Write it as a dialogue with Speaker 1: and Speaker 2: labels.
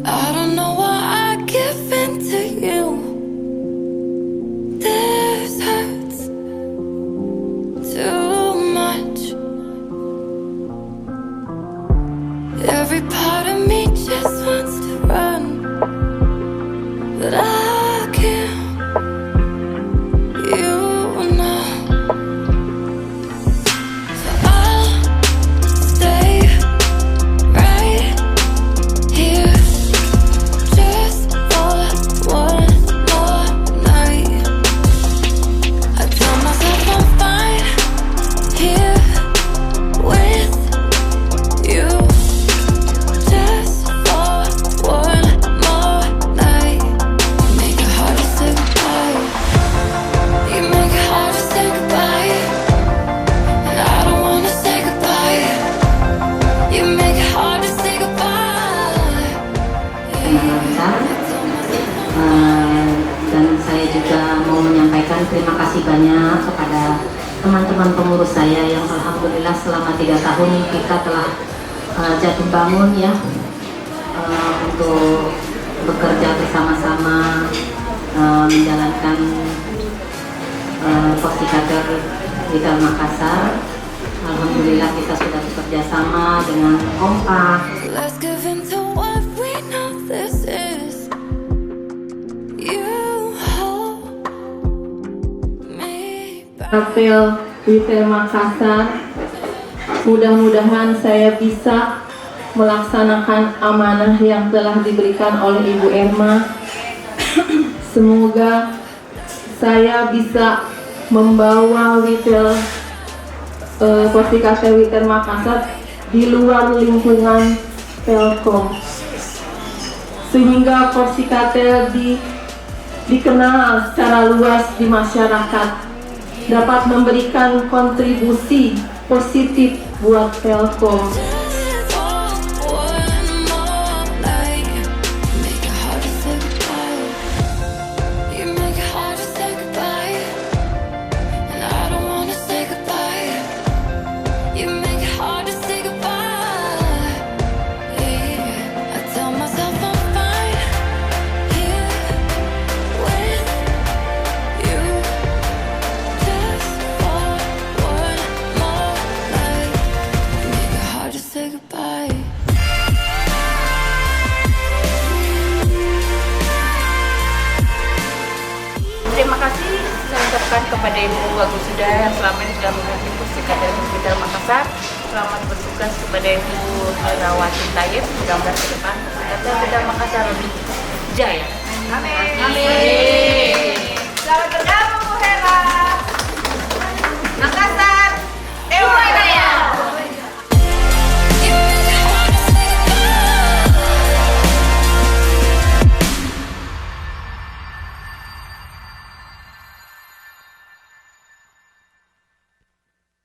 Speaker 1: I don't know why I give in to you. This hurts too much. Every part of me just wants to run, but I can't. You know. So I'll stay right here just for one more night. I tell myself I'm fine here with you just for one more night. You make it hard to say goodbye. You make it hard to say goodbye, and I don't wanna say goodbye. You make it hard to say goodbye.
Speaker 2: Dan saya juga mau menyampaikan terima kasih banyak kepada teman-teman pengurus saya yang alhamdulillah selama 3 tahun kita telah jatuh bangun ya untuk bekerja bersama-sama menjalankan Postikater Witel Makassar. Alhamdulillah kita sudah bekerja sama dengan kompak.
Speaker 1: Let's give in to what we know this is. You hold me back.
Speaker 3: Kapel Witel Makassar, mudah-mudahan saya bisa melaksanakan amanah yang telah diberikan oleh Ibu Erma. Semoga saya bisa membawa Postikater Witel Makassar di luar lingkungan Telkom, sehingga Postikater dikenal secara luas di masyarakat, dapat memberikan kontribusi positif buat Telkom.
Speaker 1: Just for one more night. You make it hard to say goodbye. You make it hard to say goodbye, and I don't wanna say goodbye. You make it hard to say goodbye. Yeah. I tell myself I'm fine here with you just for one more night. You make it hard to say goodbye.
Speaker 4: Terima kasih saya ucapkan kepada Ibu Bagus Sudah yang selama ini sudah mengganti Postikater Witel Makassar. Selamat bertugas kepada Ibu Herawati Tayyib. Mudah-mudahan ke depan Postikater Witel Makassar lebih jaya. Amin. Amin.